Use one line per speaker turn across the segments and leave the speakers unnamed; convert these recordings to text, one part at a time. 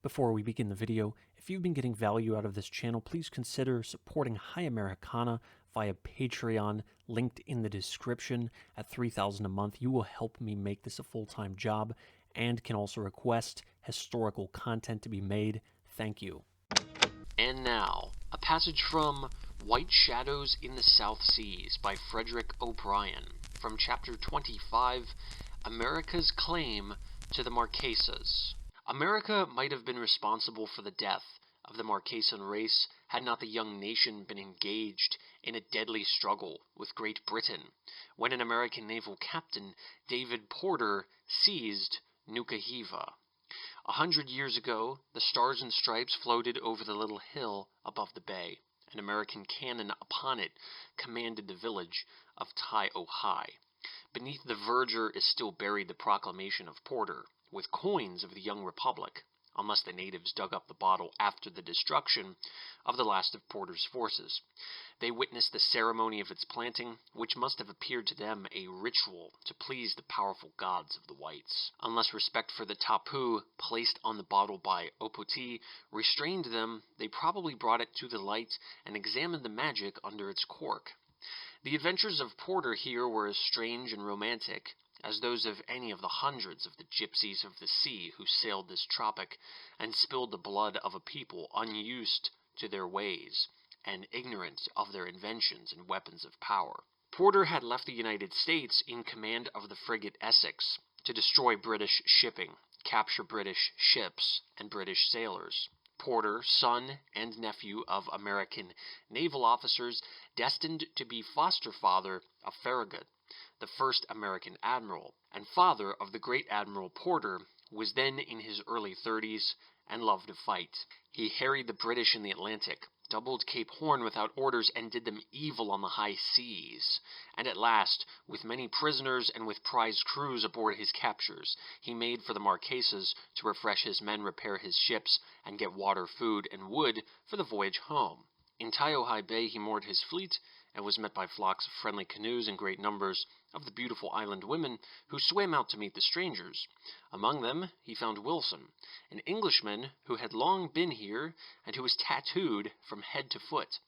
Before we begin the video, if you've been getting value out of this channel, please consider supporting High Americana via Patreon, linked in the description. At $3,000 a month, you will help me make this a full-time job and can also request historical content to be made. Thank you. And now, a passage from White Shadows in the South Seas by Frederick O'Brien, from Chapter 25, America's Claim to the Marquesas. America might have been responsible for the death of the Marquesan race had not the young nation been engaged in a deadly struggle with Great Britain, when an American naval captain, David Porter, seized Nuku Hiva. 100 years ago, the Stars and Stripes floated over the little hill above the bay. An American cannon upon it commanded the village of Tai-o-Hi. Beneath the verdure is still buried the proclamation of Porter, with coins of the young republic, unless the natives dug up the bottle after the destruction of the last of Porter's forces. They witnessed the ceremony of its planting, which must have appeared to them a ritual to please the powerful gods of the whites. Unless respect for the tapu placed on the bottle by Opoti restrained them, they probably brought it to the light and examined the magic under its cork. The adventures of Porter here were as strange and romantic as those of any of the hundreds of the gypsies of the sea who sailed this tropic and spilled the blood of a people unused to their ways and ignorant of their inventions and weapons of power. Porter had left the United States in command of the frigate Essex to destroy British shipping, capture British ships, and British sailors. Porter, son and nephew of American naval officers, destined to be foster father of Farragut, the first American admiral, and father of the great Admiral Porter, was then in his early 30s and loved to fight. He harried the British in the Atlantic, doubled Cape Horn without orders, and did them evil on the high seas. And at last, with many prisoners and with prize crews aboard his captures, he made for the Marquesas to refresh his men, repair his ships, and get water, food, and wood for the voyage home. In Tai-o-Hi Bay he moored his fleet, and was met by flocks of friendly canoes and great numbers of the beautiful island women who swam out to meet the strangers. Among them he found Wilson, an Englishman who had long been here and who was tattooed from head to foot.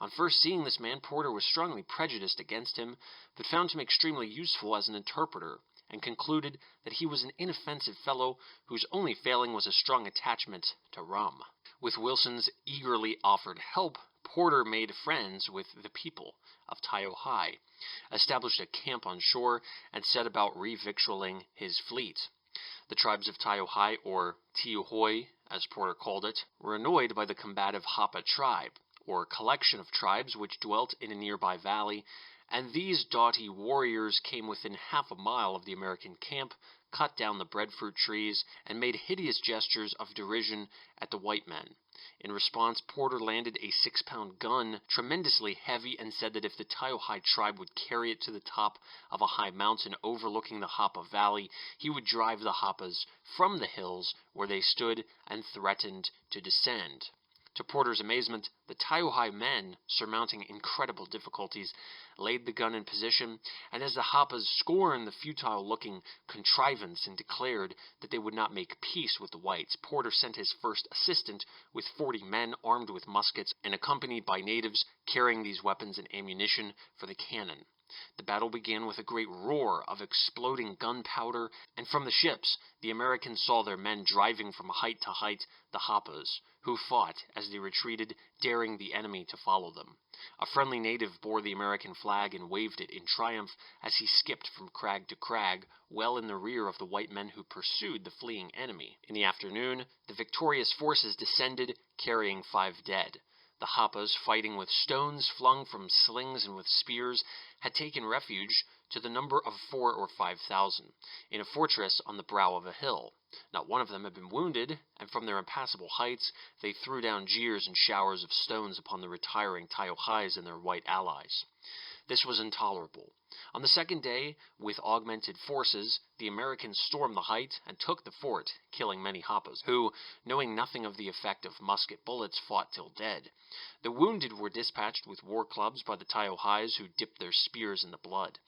On first seeing this man, Porter was strongly prejudiced against him, but found him extremely useful as an interpreter, and concluded that he was an inoffensive fellow whose only failing was a strong attachment to rum. With Wilson's eagerly offered help, Porter made friends with the people of Tai-o-Hi, established a camp on shore, and set about revictualling his fleet. The tribes of Tai-o-Hi, or Tiuhoi, as Porter called it, were annoyed by the combative Hapa tribe, or collection of tribes which dwelt in a nearby valley, and these doughty warriors came within half a mile of the American camp, cut down the breadfruit trees, and made hideous gestures of derision at the white men. In response, Porter landed a 6-pound gun, tremendously heavy, and said that if the Tai-o-Hi tribe would carry it to the top of a high mountain overlooking the Hapa Valley, he would drive the Hapas from the hills where they stood and threatened to descend. To Porter's amazement, the Tai-o-Hi men, surmounting incredible difficulties, laid the gun in position, and as the Hapas scorned the futile-looking contrivance and declared that they would not make peace with the whites, Porter sent his first assistant with 40 men armed with muskets and accompanied by natives carrying these weapons and ammunition for the cannon. The battle began with a great roar of exploding gunpowder, and from the ships the Americans saw their men driving from height to height the Hapas, who fought as they retreated, daring the enemy to follow them. A friendly native bore the American flag and waved it in triumph as he skipped from crag to crag, well in the rear of the white men who pursued the fleeing enemy. In the afternoon, the victorious forces descended, carrying 5 dead. The Hapas, fighting with stones flung from slings and with spears, had taken refuge, to the number of 4,000 or 5,000, in a fortress on the brow of a hill. Not one of them had been wounded, and from their impassable heights they threw down jeers and showers of stones upon the retiring Tai-o-His and their white allies. This was intolerable. On the second day, with augmented forces, the Americans stormed the height and took the fort, killing many Hapas, who, knowing nothing of the effect of musket bullets, fought till dead. The wounded were dispatched with war clubs by the Tai-o-His, who dipped their spears in the blood.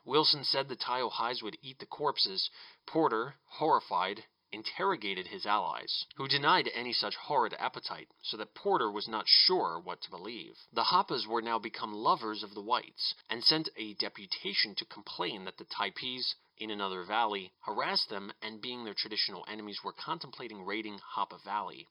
Wilson said the Tai-o-His would eat the corpses. Porter, horrified, interrogated his allies, who denied any such horrid appetite, so that Porter was not sure what to believe. The Hapas were now become lovers of the whites, and sent a deputation to complain that the Typees, in another valley, harassed them and, being their traditional enemies, were contemplating raiding Hapa Valley.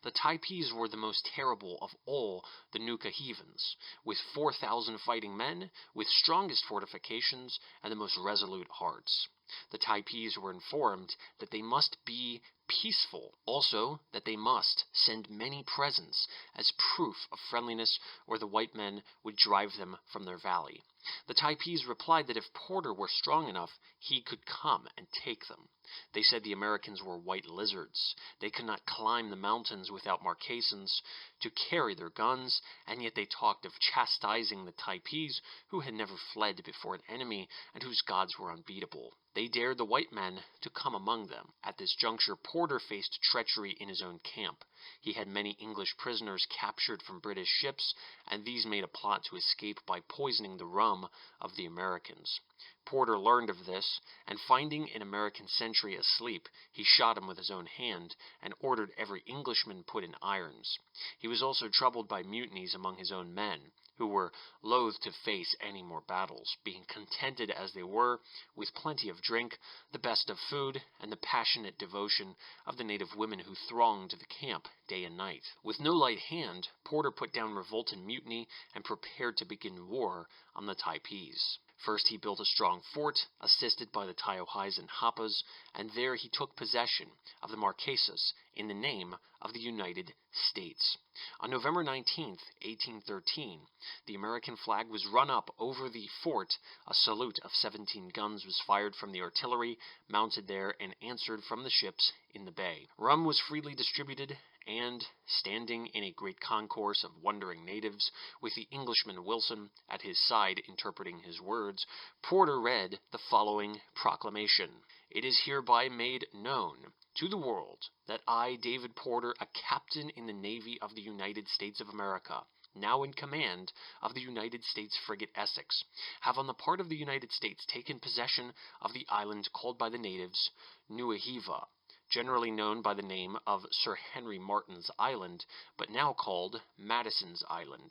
The Typees were the most terrible of all the Nuku Hivans, with 4,000 fighting men, with strongest fortifications, and the most resolute hearts. The Typees were informed that they must be peaceful, also that they must send many presents as proof of friendliness, or the white men would drive them from their valley. The Typees replied that if Porter were strong enough, he could come and take them. They said the Americans were white lizards. They could not climb the mountains without marcassins to carry their guns, and yet they talked of chastising the Typees, who had never fled before an enemy and whose gods were unbeatable. They dared the white men to come among them. At this juncture, Porter faced treachery in his own camp. He had many English prisoners captured from British ships, and these made a plot to escape by poisoning the rum of the Americans. Porter learned of this, and finding an American sentry asleep, he shot him with his own hand, and ordered every Englishman put in irons. He was also troubled by mutinies among his own men, who were loath to face any more battles, being contented as they were, with plenty of drink, the best of food, and the passionate devotion of the native women who thronged the camp day and night. With no light hand, Porter put down revolt and mutiny, and prepared to begin war on the Typees. First he built a strong fort, assisted by the Taiohais and Hapas, and there he took possession of the Marquesas in the name of the United States. On November 19, 1813, the American flag was run up over the fort. A salute of 17 guns was fired from the artillery mounted there and answered from the ships in the bay. Rum was freely distributed, and, standing in a great concourse of wondering natives, with the Englishman Wilson at his side interpreting his words, Porter read the following proclamation: "It is hereby made known to the world that I, David Porter, a captain in the Navy of the United States of America, now in command of the United States frigate Essex, have on the part of the United States taken possession of the island called by the natives Nuku Hiva, generally known by the name of Sir Henry Martin's Island, but now called Madison's Island,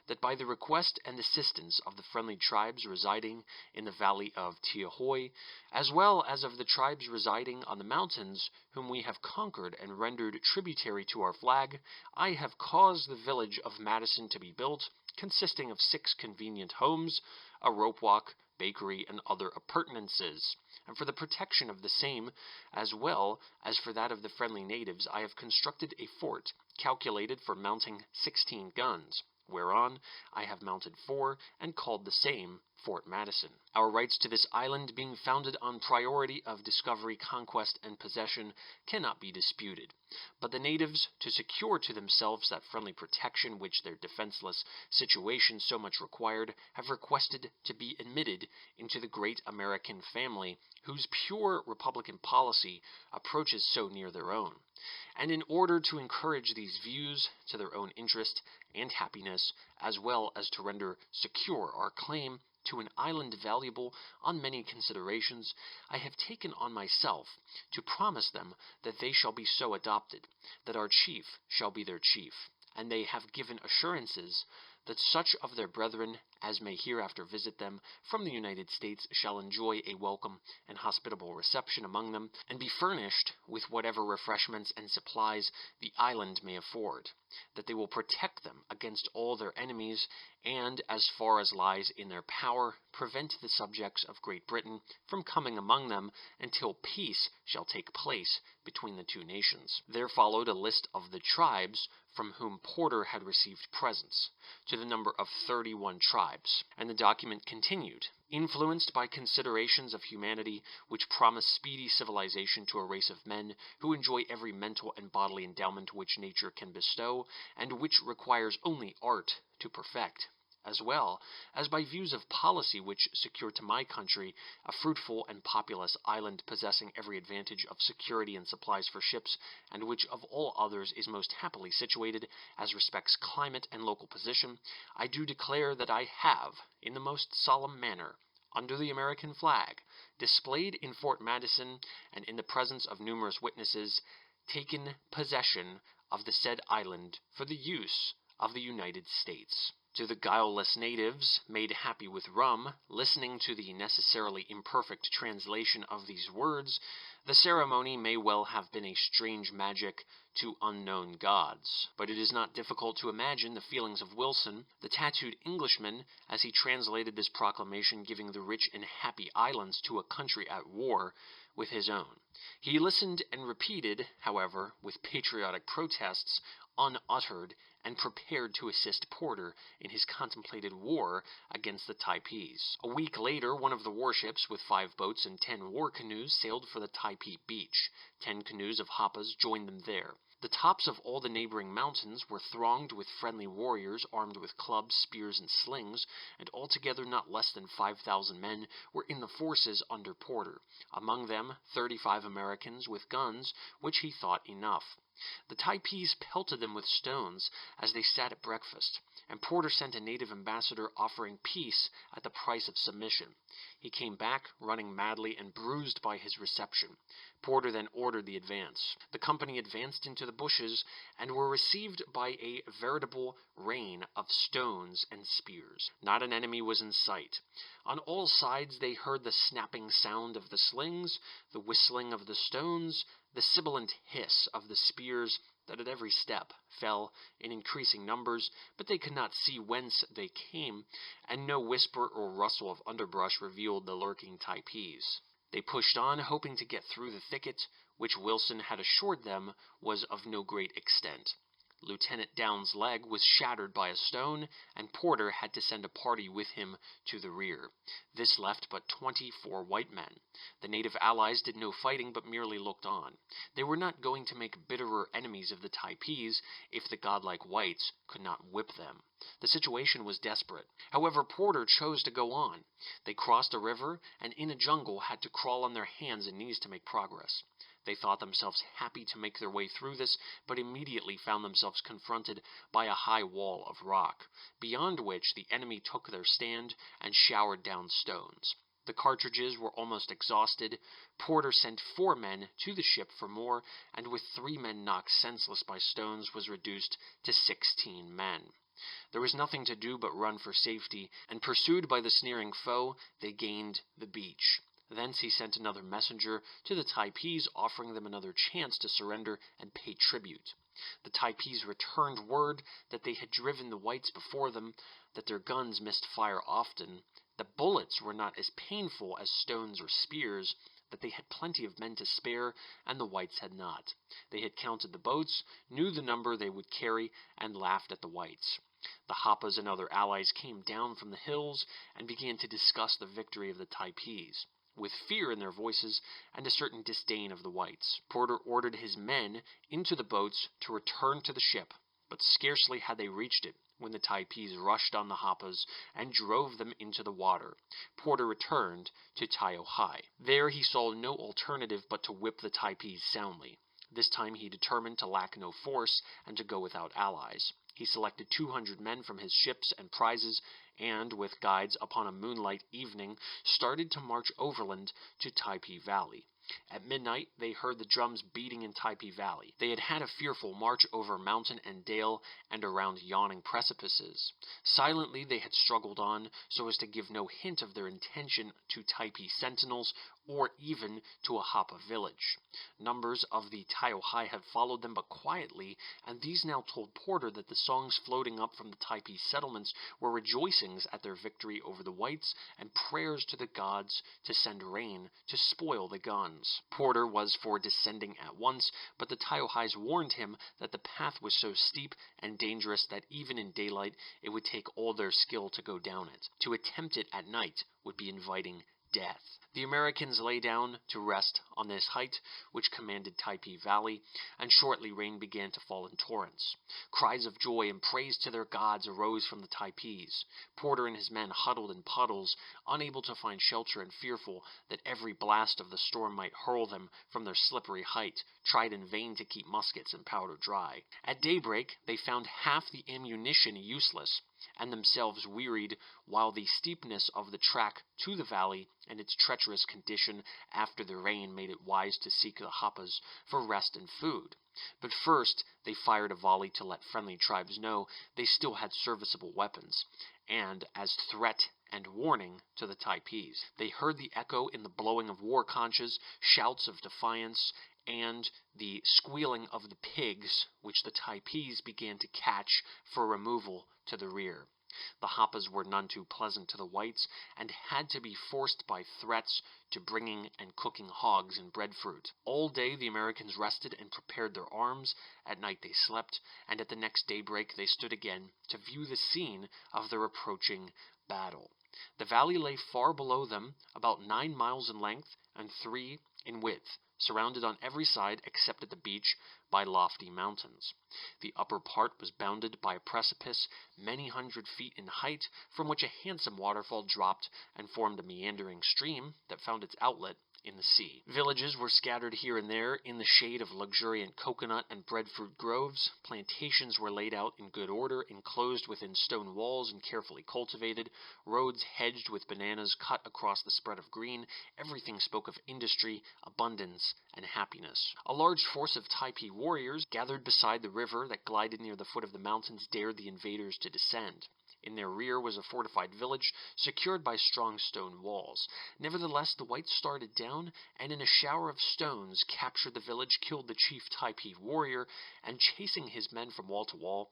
that by the request and assistance of the friendly tribes residing in the valley of Tiahoy, as well as of the tribes residing on the mountains, whom we have conquered and rendered tributary to our flag, I have caused the village of Madison to be built, consisting of 6 convenient homes, a rope walk, bakery, and other appurtenances. And for the protection of the same, as well as for that of the friendly natives, I have constructed a fort, calculated for mounting 16 guns, whereon I have mounted 4, and called the same Fort Madison. Our rights to this island, being founded on priority of discovery, conquest, and possession, cannot be disputed. But the natives, to secure to themselves that friendly protection which their defenseless situation so much required, have requested to be admitted into the great American family, whose pure republican policy approaches so near their own. And in order to encourage these views to their own interest and happiness, as well as to render secure our claim to an island valuable on many considerations, I have taken on myself to promise them that they shall be so adopted, that our chief shall be their chief, and they have given assurances that such of their brethren as may hereafter visit them from the United States shall enjoy a welcome and hospitable reception among them, and be furnished with whatever refreshments and supplies the island may afford, that they will protect them against all their enemies, and, as far as lies in their power, prevent the subjects of Great Britain from coming among them until peace shall take place between the two nations." There followed a list of the tribes from whom Porter had received presents, to the number of 31 tribes, and the document continued: "Influenced by considerations of humanity which promise speedy civilization to a race of men who enjoy every mental and bodily endowment which nature can bestow, and which requires only art to perfect, as well as by views of policy which secure to my country a fruitful and populous island possessing every advantage of security and supplies for ships, and which of all others is most happily situated as respects climate and local position, I do declare that I have, in the most solemn manner, under the American flag, displayed in Fort Madison, and in the presence of numerous witnesses, taken possession of the said island for the use of the United States. To the guileless natives, made happy with rum, listening to the necessarily imperfect translation of these words, the ceremony may well have been a strange magic to unknown gods. But it is not difficult to imagine the feelings of Wilson, the tattooed Englishman, as he translated this proclamation giving the rich and happy islands to a country at war with his own. He listened and repeated, however, with patriotic protests, unuttered, and prepared to assist Porter in his contemplated war against the Typees. A week later, one of the warships with 5 boats and 10 war canoes sailed for the Typee beach. 10 canoes of Hapas joined them there. The tops of all the neighboring mountains were thronged with friendly warriors armed with clubs, spears, and slings, and altogether not less than 5,000 men were in the forces under Porter, among them 35 Americans with guns, which he thought enough. The Typees pelted them with stones as they sat at breakfast, and Porter sent a native ambassador offering peace at the price of submission. He came back, running madly and bruised by his reception. Porter then ordered the advance. The company advanced into the bushes and were received by a veritable rain of stones and spears. Not an enemy was in sight. On all sides they heard the snapping sound of the slings, the whistling of the stones, the sibilant hiss of the spears that at every step fell in increasing numbers, but they could not see whence they came, and no whisper or rustle of underbrush revealed the lurking Typees. They pushed on, hoping to get through the thicket, which Wilson had assured them was of no great extent. Lieutenant Downes' leg was shattered by a stone, and Porter had to send a party with him to the rear. This left but 24 white men. The native allies did no fighting, but merely looked on. They were not going to make bitterer enemies of the Typees if the godlike whites could not whip them. The situation was desperate. However, Porter chose to go on. They crossed a river, and in a jungle had to crawl on their hands and knees to make progress. They thought themselves happy to make their way through this, but immediately found themselves confronted by a high wall of rock, beyond which the enemy took their stand and showered down stones. The cartridges were almost exhausted. Porter sent 4 men to the ship for more, and with 3 men knocked senseless by stones was reduced to 16 men. There was nothing to do but run for safety, and pursued by the sneering foe, they gained the beach. Thence he sent another messenger to the Typees, offering them another chance to surrender and pay tribute. The Typees returned word that they had driven the whites before them, that their guns missed fire often, that bullets were not as painful as stones or spears, that they had plenty of men to spare, and the whites had not. They had counted the boats, knew the number they would carry, and laughed at the whites. The Hapas and other allies came down from the hills and began to discuss the victory of the Typees, with fear in their voices and a certain disdain of the whites. Porter ordered his men into the boats to return to the ship, but scarcely had they reached it when the Typees rushed on the Hapas and drove them into the water. Porter returned to Taiohae. There he saw no alternative but to whip the Typees soundly. This time he determined to lack no force and to go without allies. He selected 200 men from his ships and prizes, and, with guides upon a moonlight evening, started to march overland to Typee Valley. At midnight they heard the drums beating in Typee Valley. They had had a fearful march over mountain and dale and around yawning precipices. Silently they had struggled on, so as to give no hint of their intention to Typee sentinels, or even to a Hapa village. Numbers of the Taiohae had followed them, but quietly, and these now told Porter that the songs floating up from the Typee settlements were rejoicings at their victory over the whites, and prayers to the gods to send rain to spoil the guns. Porter was for descending at once, but the Taiohaes warned him that the path was so steep and dangerous that even in daylight it would take all their skill to go down it. To attempt it at night would be inviting death. The Americans lay down to rest on this height, which commanded Typee Valley, and shortly rain began to fall in torrents. Cries of joy and praise to their gods arose from the Typees. Porter and his men huddled in puddles, unable to find shelter and fearful that every blast of the storm might hurl them from their slippery height, tried in vain to keep muskets and powder dry. At daybreak they found half the ammunition useless, and themselves wearied, while the steepness of the track to the valley and its treacherous condition after the rain made it wise to seek the happas for rest and food. But first they fired a volley to let friendly tribes know they still had serviceable weapons, and as threat and warning to the Typees. They heard the echo in the blowing of war conches, shouts of defiance, and the squealing of the pigs, which the Typees began to catch for removal to the rear. The happas were none too pleasant to the whites, and had to be forced by threats to bringing and cooking hogs and breadfruit. All day the Americans rested and prepared their arms. At night they slept, and at the next daybreak they stood again to view the scene of their approaching battle. The valley lay far below them, about 9 miles in length and 3 in width, surrounded on every side except at the beach by lofty mountains. The upper part was bounded by a precipice many hundred feet in height, from which a handsome waterfall dropped and formed a meandering stream that found its outlet in the sea. Villages were scattered here and there in the shade of luxuriant coconut and breadfruit groves. Plantations were laid out in good order, enclosed within stone walls and carefully cultivated. Roads hedged with bananas cut across the spread of green. Everything spoke of industry, abundance, and happiness. A large force of Typee warriors, gathered beside the river that glided near the foot of the mountains, dared the invaders to descend. In their rear was a fortified village, secured by strong stone walls. Nevertheless, the whites started down, and in a shower of stones captured the village, killed the chief Typee warrior, and chasing his men from wall to wall,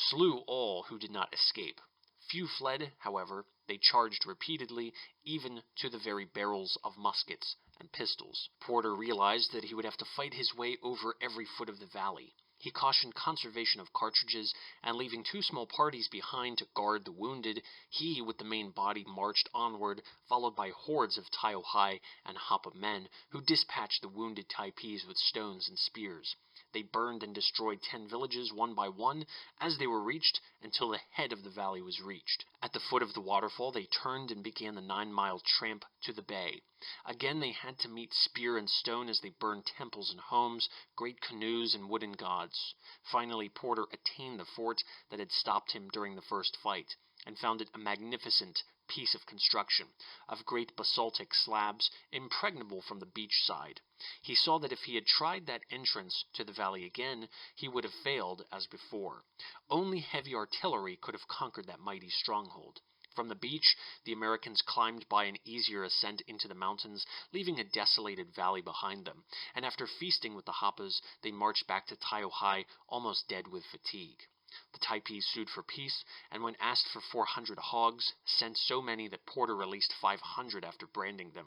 slew all who did not escape. Few fled, however. They charged repeatedly, even to the very barrels of muskets and pistols. Porter realized that he would have to fight his way over every foot of the valley. He cautioned conservation of cartridges, and leaving 2 small parties behind to guard the wounded, he with the main body marched onward, followed by hordes of Taiohae and Hapa men, who dispatched the wounded Typees with stones and spears. They burned and destroyed 10 villages one by one as they were reached, until the head of the valley was reached. At the foot of the waterfall they turned and began the 9-mile tramp to the bay. Again they had to meet spear and stone as they burned temples and homes, great canoes and wooden gods. Finally Porter attained the fort that had stopped him during the first fight, and found it a magnificent piece of construction, of great basaltic slabs, impregnable from the beach side. He saw that if he had tried that entrance to the valley again, he would have failed as before. Only heavy artillery could have conquered that mighty stronghold. From the beach, the Americans climbed by an easier ascent into the mountains, leaving a desolated valley behind them, and after feasting with the Happas, they marched back to Taiohae, almost dead with fatigue. The Typees sued for peace, and when asked for 400 hogs, sent so many that Porter released 500 after branding them.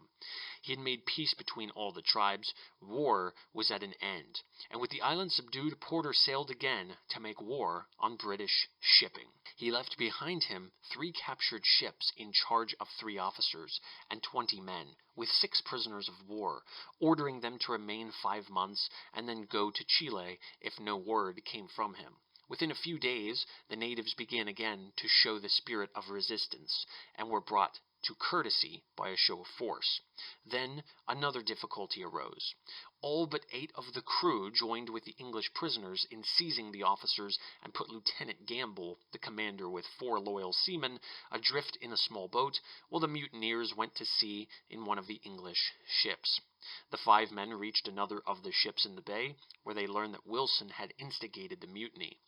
He had made peace between all the tribes. War was at an end, and with the island subdued, Porter sailed again to make war on British shipping. He left behind him 3 captured ships in charge of 3 officers and 20 men, with 6 prisoners of war, ordering them to remain 5 months and then go to Chile if no word came from him. Within a few days, the natives began again to show the spirit of resistance, and were brought to courtesy by a show of force. Then another difficulty arose. All but 8 of the crew joined with the English prisoners in seizing the officers, and put Lieutenant Gamble, the commander, with 4 loyal seamen, adrift in a small boat, while the mutineers went to sea in one of the English ships. The 5 men reached another of the ships in the bay, where they learned that Wilson had instigated the mutiny.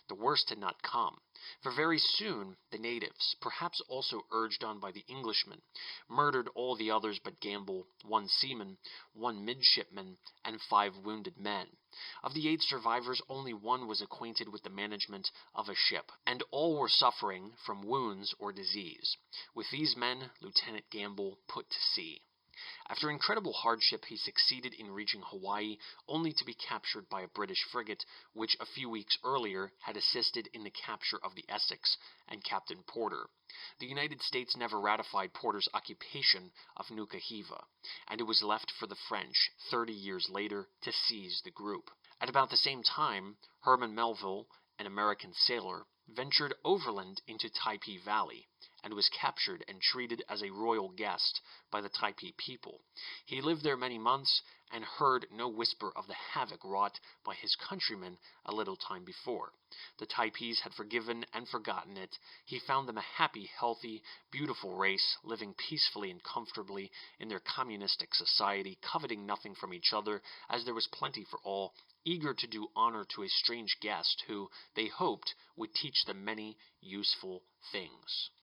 The worst had not come, for very soon the natives, perhaps also urged on by the Englishmen, murdered all the others but Gamble, 1 seaman, 1 midshipman, and 5 wounded men. Of the 8 survivors, only 1 was acquainted with the management of a ship, and all were suffering from wounds or disease. With these men, Lieutenant Gamble put to sea. After incredible hardship, he succeeded in reaching Hawaii, only to be captured by a British frigate, which a few weeks earlier had assisted in the capture of the Essex and Captain Porter. The United States never ratified Porter's occupation of Nuku Hiva, and it was left for the French, 30 years later, to seize the group. At about the same time, Herman Melville, an American sailor, ventured overland into Typee Valley, and was captured and treated as a royal guest by the Typee people. He lived there many months, and heard no whisper of the havoc wrought by his countrymen a little time before. The Typees had forgiven and forgotten it. He found them a happy, healthy, beautiful race, living peacefully and comfortably in their communistic society, coveting nothing from each other, as there was plenty for all, eager to do honor to a strange guest who, they hoped, would teach them many useful things.